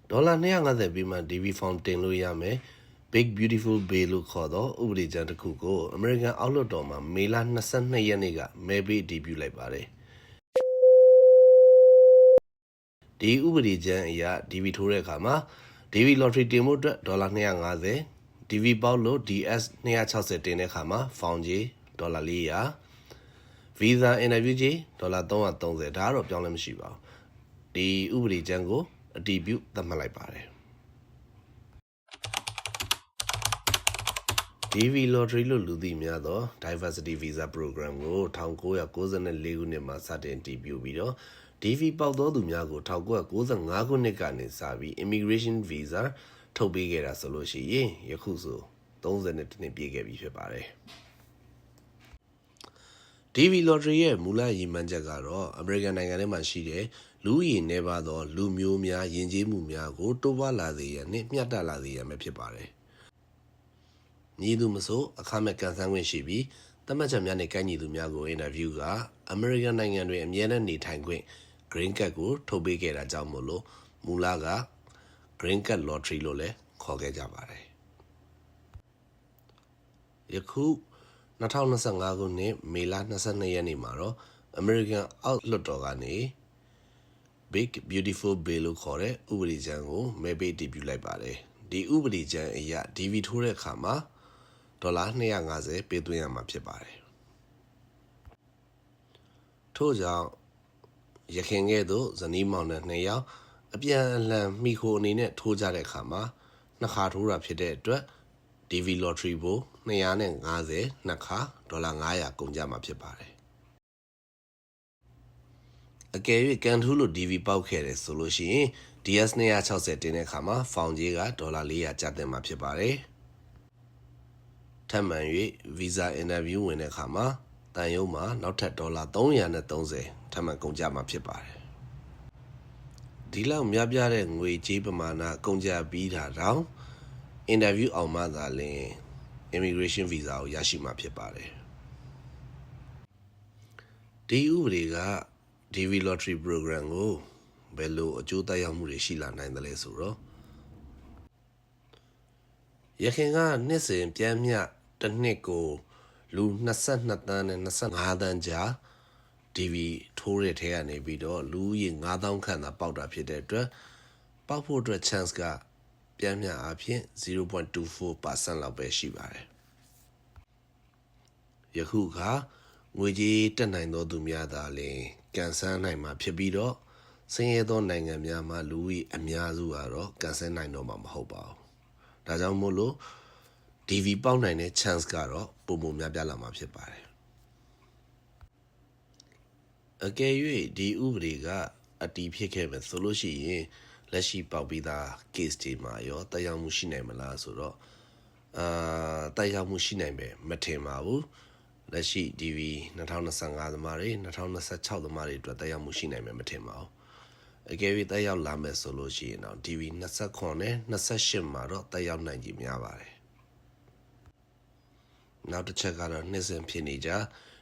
ဒေါ်လာ250ပြီးမှ DV Fund တင်လို့ရမယ် Big Beautiful Bill လို့ခေါ်တော့ဥပဒေကြမ်းတစ်ခုကို American အောက်လွှတ်တော်မှာမေလ22ရက်နေ့ကမဲပေးအတည်ပြုလိုက်ပါတယ်ဒီဥပဒေကြမ်းအရ DV ထိုးတဲ့အခါမှာ DV Lottery တင်ဖို့အတွက်ဒေါ်လာ250 DV ပေါက်လို့ DS 260တင်တဲ့အခါမှာ Fund ကြီးဒေါ်လာ400 Visa Interview ကြီးဒေါ်လာ330ဒါကတော့ပြောင်းလဲမရှိပါဘူးဒီဥပဒေကြမ်းကိုအတည်ပြုသတ်မှတ်လိုက်ပါတယ် DV Lottery လို့လူသိများသော Diversity Visa Program ကို1994ခုနှစ်မှာစတင်တည်ပြုပြီးတော့ DV ပေါက်သောသူများကို1995ခုနှစ်ကနေစပြီး Immigration Visa ထုတ်ပေးခဲ့တာဆိုလို့ရှိရင်ယခုဆို30နှစ်ပြည့်ခဲ့ပြီဖြစ်ပါတယ် DV Lottery ရဲ့မူလရည်မှန်းချက်ကတော့ American နိုင်ငံထဲမှာရှိတဲ့လူဦးရေနည်းပါးသောလူမျိုးများယဉ်ကျေးမှုများကိုတိုးပွားလာစေရန်နှင့်မျှတလာစေရန်ပဲဖြစ်ပါတယ်။ညီသူမဆိုအခမဲ့ကန်ဆန်းခွင့်ရှိပြီးသတ်မှတ်ချက်များနဲ့ကိုက်ညီသူများကိုအင်တာဗျူးက American နိုင်ငံတွင်အမြဲတမ်းနေထိုင်ခွင့် Green Card ကိုထုတ်ပေးခဲ့တာကြောင့်မို့လို့မူလက Green Card Lottery လို့လည်းခေါ်ခဲ့ကြပါတယ်။ယခု2025ခုနှစ်မေလ22ရက်နေ့မှာတော့ American အောက်လွှတ်တော်ကနေ Big Beautiful Bill လို့ခေါ်တဲ့ဥပဒေကြမ်းကိုမဲပေးတည်ပြုလိုက်ပါတယ်ဒီဥပဒေကြမ်းအရ DV ထိုးတဲ့အခါမှာဒေါ်လာ250ပေးသွင်းရမှာဖြစ်ပါတယ်ထို့ကြောင့်ရခင်ကဲ့သို့ဇနီးမောင်နှံ2ယောက်အပြန်အလှန်မိခိုအနေနဲ့ထိုးကြတဲ့အခါမှာနှစ်ခါထိုးတာဖြစ်တဲ့အတွက် DV Lottery ဘို့250နှစ်ခါဒေါ်လာ900ကုန်ကြမှာဖြစ်ပါတယ်အကယ်၍ကန်ထူးလို့ DV ပေါက်ခဲ့တယ်ဆိုလို့ရှိရင် DS 260တင်တဲ့အခါမှာ Fund ကြီးကဒေါ်လာ400ကျတင်မှာဖြစ်ပါတယ်ထပ်မံ၍ Visa Interview ဝင်တဲ့အခါမှာတန်ရုံးမှာနောက်ထပ်ဒေါ်လာ330ထပ်မံကုန်ကြမှာဖြစ်ပါတယ်ဒီလောက်များပြားတဲ့ငွေကြေးပမာဏကုန်ကြပြီးတာတောင် Interview အောင်မှသာလျှင် Immigration Visa ကိုရရှိမှာဖြစ်ပါတယ်ဒီဥပဒေကDV Lottery Program ကိုဘယ်လိုအကျိုးသက်ရောက်မှုတွေရှိလာနိုင်သလဲဆိုတော့ရခင်ကနှစ်စဉ်ပြန်မျှတစ်နှစ်ကိုလူ22သန်းနဲ့25သန်းကြား DV ထိုးတဲ့ထဲကနေပြီးတော့လူကြီး9000ခန့်သာပေါက်တာဖြစ်တဲ့အတွက်ပေါက်ဖို့အတွက် chance ကပြန်မျှအဖြစ် 0.24% လောက်ပဲရှိပါတယ်ယခုကငွေကြေးတက်နိုင်သောသူများသာလျှင်ကန်ဆန်းနိုင်မှာဖြစ်ပြီးတော့ဆင်းရဲသောနိုင်ငံများမှာလူဦးရေအများစုကတော့ကန်ဆန်းနိုင်တော့မှာမဟုတ်ပါဘူး။ဒါကြောင့်မို့လို့ DV ပေါက်နိုင်တဲ့ chance ကတော့ပုံပုံများပြားလာမှာဖြစ်ပါတယ်။အကယ်၍ဒီဥပဒေကအတည်ဖြစ်ခဲ့မယ်ဆိုလို့ရှိရင်လက်ရှိပေါက်ပြီးသား case တွေမှာရောတက်ရောက်မှုရှိနိုင်မလားဆိုတော့တက်ရောက်မှုရှိနိုင်ပဲမထင်ပါဘူး။လက်ရှိ DV 2025သမားတွေ2026သမားတွေအတွက်တက်ရောက်မှုရှိနိုင်မယ်မထင်ပါဘူးအကယ်၍တက်ရောက်လာမယ်ဆိုလို့ရှိရင်တော့ DV 29နဲ့28မှာတော့တက်ရောက်နိုင်ကြီးများပါတယ်နောက်တစ်ချက်ကတော့နှစ်စဉ်ဖြစ်နေကြ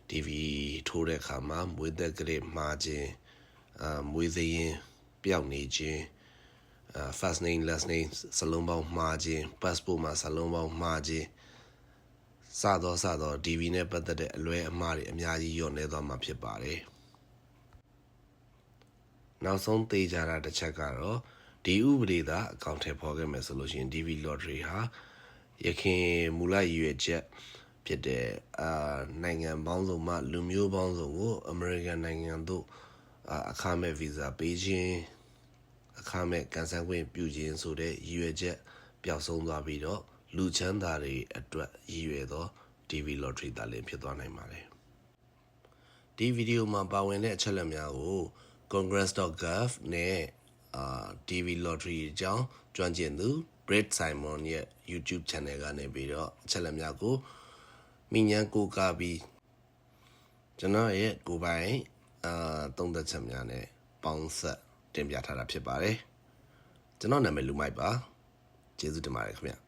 DV ထိုးတဲ့အခါမှာမွေးသက်ကလေးမှားခြင်းမွေးသရင်ပျောက်နေခြင်းfirst name last name စာလုံးပေါင်းမှားခြင်း passport မှာစာလုံးပေါင်းမှားခြင်းစသော DV နဲ့ပတ်သက်တဲ့အလွဲအမှားတွေအများကြီးညှော့နေသွားမှာဖြစ်ပါတယ်နောက်ဆုံးသိကြတာတစ်ချက်ကတော့ဒီဥပဒေသာအကောင့်ထဲပေါ်ခဲ့မယ်ဆိုလို့ရှိရင် DV Lottery ဟာရခင်မူလရည်ရွယ်ချက်ဖြစ်တဲ့နိုင်ငံပေါင်းစုံမှလူမျိုးပေါင်းစုံကို American နိုင်ငံတို့အခမဲ့ Visa ပေးခြင်းအခမဲ့ကန်ဆယ်ခွင့်ပြုခြင်းဆိုတဲ့ရည်ရွယ်ချက်ပျောက်ဆုံးသွားပြီးတော့လူချမ်းသာတွေအတွက်ရည်ရွယ်သော DV Lottery တာလည်းဖြစ်သွားနိုင်ပါတယ်ဒီဗီဒီယိုမှာပါဝင်တဲ့အချက်အလက်များကို congress.gov နဲ့ DV Lottery အကြောင်းကျွမ်းကျင်သူ Brett Simon ရဲ့ YouTube channel ကနေပြီးတော့အချက်အလက်များကိုမိညာကိုကားပြီးကျွန်တော်ရဲ့ကိုယ်ပိုင်သုံးသက်ချက်များနဲ့ပေါင်းဆက်တင်ပြထားတာဖြစ်ပါတယ်ကျွန်တော်နာမည်လူမိုက်ပါကျေးဇူးတင်ပါတယ်ခင်ဗျ